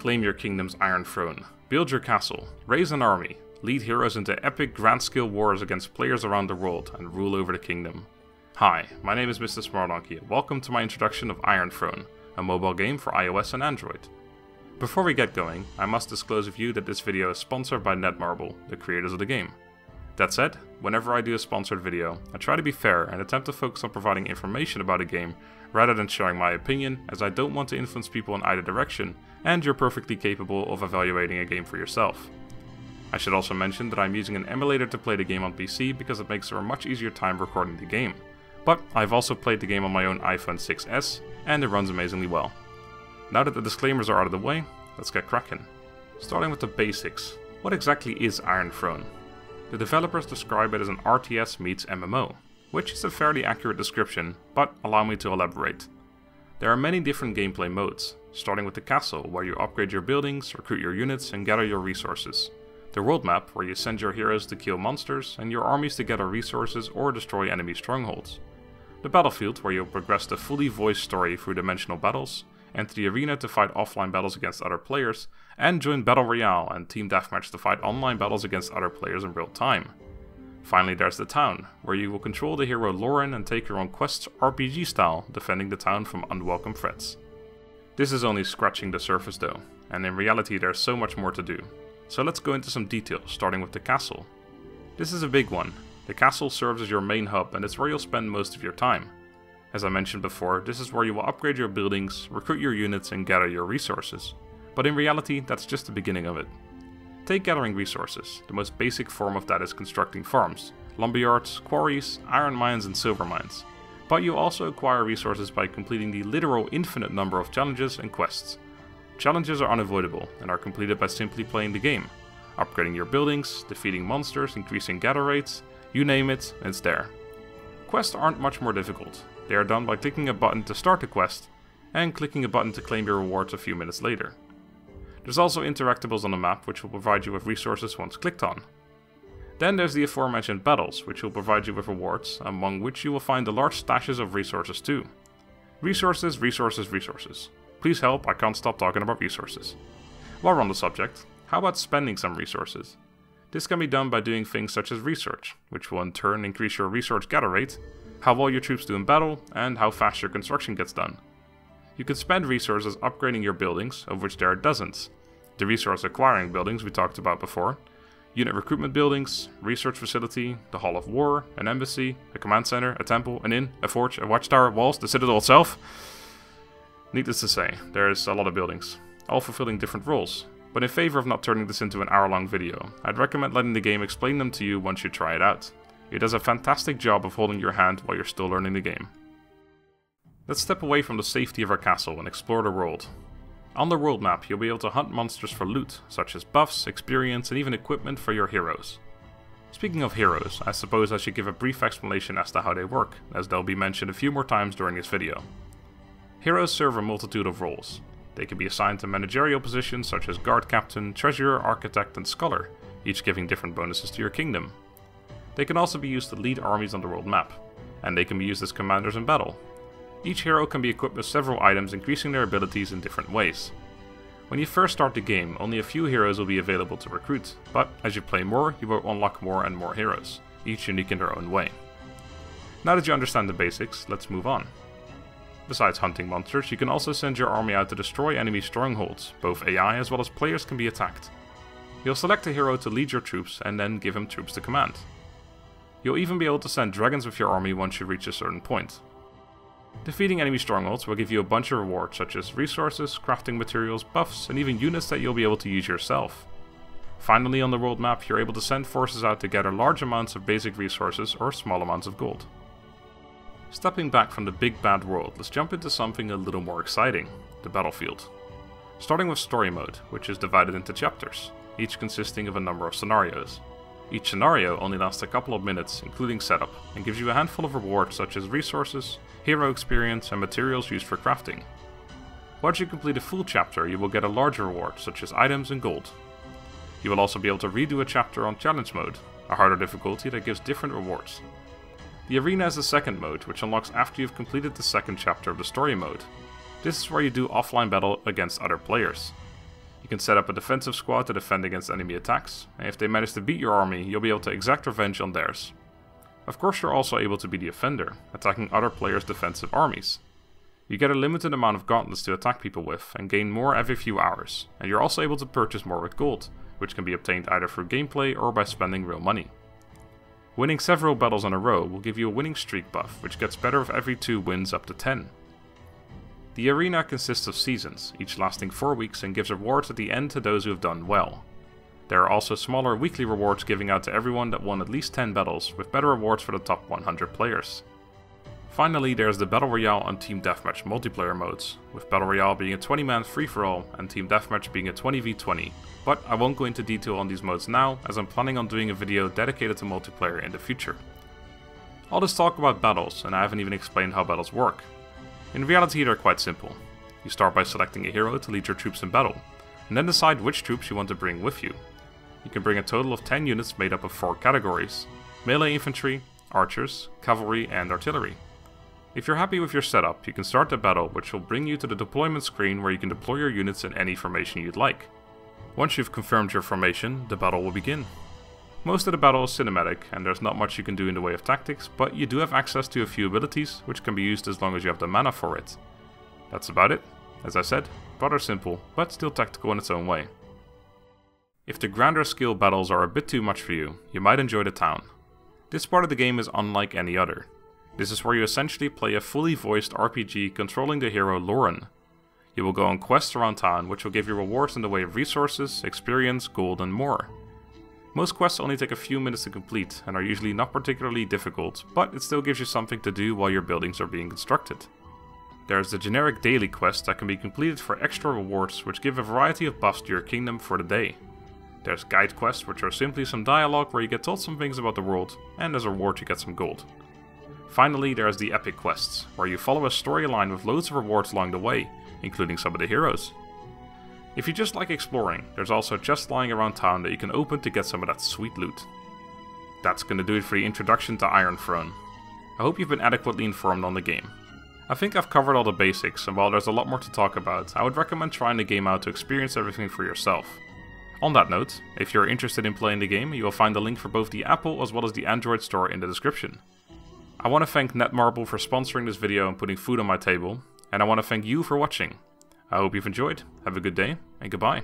Claim your kingdom's Iron Throne, build your castle, raise an army, lead heroes into epic grand-scale wars against players around the world, and rule over the kingdom. Hi, my name is Mr. Smartdonkey, and welcome to my introduction of Iron Throne, a mobile game for iOS and Android. Before we get going, I must disclose with you that this video is sponsored by Netmarble, the creators of the game. That said, whenever I do a sponsored video, I try to be fair and attempt to focus on providing information about a game rather than sharing my opinion, as I don't want to influence people in either direction, and you're perfectly capable of evaluating a game for yourself. I should also mention that I'm using an emulator to play the game on PC because it makes for a much easier time recording the game. But I've also played the game on my own iPhone 6s, and it runs amazingly well. Now that the disclaimers are out of the way, let's get cracking. Starting with the basics, what exactly is Iron Throne? The developers describe it as an RTS meets MMO, which is a fairly accurate description, but allow me to elaborate. There are many different gameplay modes, starting with the castle, where you upgrade your buildings, recruit your units, and gather your resources. The world map, where you send your heroes to kill monsters, and your armies to gather resources or destroy enemy strongholds. The battlefield, where you'll progress the fully voiced story through dimensional battles, enter the arena to fight offline battles against other players, and join Battle Royale and Team Deathmatch to fight online battles against other players in real time. Finally, there's the town, where you will control the hero Lauren and take your own quests RPG style, defending the town from unwelcome threats. This is only scratching the surface though, and in reality there's so much more to do. So let's go into some details, starting with the castle. This is a big one. The castle serves as your main hub, and it's where you'll spend most of your time. As I mentioned before, this is where you will upgrade your buildings, recruit your units, and gather your resources. But in reality, that's just the beginning of it. Take gathering resources. The most basic form of that is constructing farms, lumberyards, quarries, iron mines, and silver mines. But you also acquire resources by completing the literal infinite number of challenges and quests. Challenges are unavoidable and are completed by simply playing the game, upgrading your buildings, defeating monsters, increasing gather rates, you name it, it's there. Quests aren't much more difficult. They are done by clicking a button to start the quest, and clicking a button to claim your rewards a few minutes later. There's also interactables on the map, which will provide you with resources once clicked on. Then there's the aforementioned battles, which will provide you with rewards, among which you will find the large stashes of resources too. Resources, resources, resources. Please help, I can't stop talking about resources. While we're on the subject, how about spending some resources? This can be done by doing things such as research, which will in turn increase your resource gather rate, how well your troops do in battle, and how fast your construction gets done. You can spend resources upgrading your buildings, of which there are dozens. The resource acquiring buildings we talked about before, unit recruitment buildings, research facility, the Hall of War, an embassy, a command center, a temple, an inn, a forge, a watchtower, walls, the citadel itself. Needless to say, there's a lot of buildings, all fulfilling different roles. But in favor of not turning this into an hour-long video, I'd recommend letting the game explain them to you once you try it out. It does a fantastic job of holding your hand while you're still learning the game. Let's step away from the safety of our castle and explore the world. On the world map, you'll be able to hunt monsters for loot, such as buffs, experience, and even equipment for your heroes. Speaking of heroes, I suppose I should give a brief explanation as to how they work, as they'll be mentioned a few more times during this video. Heroes serve a multitude of roles. They can be assigned to managerial positions such as guard captain, treasurer, architect, and scholar, each giving different bonuses to your kingdom. They can also be used to lead armies on the world map, and they can be used as commanders in battle. Each hero can be equipped with several items, increasing their abilities in different ways. When you first start the game, only a few heroes will be available to recruit, but as you play more, you will unlock more and more heroes, each unique in their own way. Now that you understand the basics, let's move on. Besides hunting monsters, you can also send your army out to destroy enemy strongholds. Both AI as well as players can be attacked. You'll select a hero to lead your troops and then give him troops to command. You'll even be able to send dragons with your army once you reach a certain point. Defeating enemy strongholds will give you a bunch of rewards such as resources, crafting materials, buffs, and even units that you'll be able to use yourself. Finally, on the world map, you're able to send forces out to gather large amounts of basic resources or small amounts of gold. Stepping back from the big bad world, let's jump into something a little more exciting, the battlefield. Starting with story mode, which is divided into chapters, each consisting of a number of scenarios. Each scenario only lasts a couple of minutes, including setup, and gives you a handful of rewards such as resources, hero experience, and materials used for crafting. Once you complete a full chapter, you will get a larger reward, such as items and gold. You will also be able to redo a chapter on challenge mode, a harder difficulty that gives different rewards. The arena is the second mode, which unlocks after you've completed the second chapter of the story mode. This is where you do offline battle against other players. You can set up a defensive squad to defend against enemy attacks, and if they manage to beat your army, you'll be able to exact revenge on theirs. Of course, you're also able to be the offender, attacking other players' defensive armies. You get a limited amount of gauntlets to attack people with, and gain more every few hours, and you're also able to purchase more with gold, which can be obtained either through gameplay or by spending real money. Winning several battles in a row will give you a winning streak buff, which gets better with every 2 wins up to 10. The arena consists of seasons, each lasting 4 weeks, and gives rewards at the end to those who have done well. There are also smaller weekly rewards giving out to everyone that won at least 10 battles, with better rewards for the top 100 players. Finally, there's the Battle Royale and Team Deathmatch multiplayer modes, with Battle Royale being a 20-man free-for-all and Team Deathmatch being a 20v20, but I won't go into detail on these modes now, as I'm planning on doing a video dedicated to multiplayer in the future. All this talk about battles, and I haven't even explained how battles work. In reality, they're quite simple. You start by selecting a hero to lead your troops in battle, and then decide which troops you want to bring with you. You can bring a total of 10 units made up of 4 categories: melee infantry, archers, cavalry, and artillery. If you're happy with your setup, you can start the battle, which will bring you to the deployment screen where you can deploy your units in any formation you'd like. Once you've confirmed your formation, the battle will begin. Most of the battle is cinematic, and there's not much you can do in the way of tactics, but you do have access to a few abilities, which can be used as long as you have the mana for it. That's about it. As I said, rather simple, but still tactical in its own way. If the grander scale battles are a bit too much for you, you might enjoy the town. This part of the game is unlike any other. This is where you essentially play a fully voiced RPG controlling the hero Lauren. You will go on quests around town, which will give you rewards in the way of resources, experience, gold, and more. Most quests only take a few minutes to complete and are usually not particularly difficult, but it still gives you something to do while your buildings are being constructed. There's the generic daily quest that can be completed for extra rewards, which give a variety of buffs to your kingdom for the day. There's guide quests, which are simply some dialogue where you get told some things about the world, and as a reward you get some gold. Finally, there's the epic quests, where you follow a storyline with loads of rewards along the way, including some of the heroes. If you just like exploring, there's also chests lying around town that you can open to get some of that sweet loot. That's gonna do it for the introduction to Iron Throne. I hope you've been adequately informed on the game. I think I've covered all the basics, and while there's a lot more to talk about, I would recommend trying the game out to experience everything for yourself. On that note, if you're interested in playing the game, you will find the link for both the Apple as well as the Android store in the description. I want to thank Netmarble for sponsoring this video and putting food on my table, and I want to thank you for watching. I hope you've enjoyed, have a good day, and goodbye.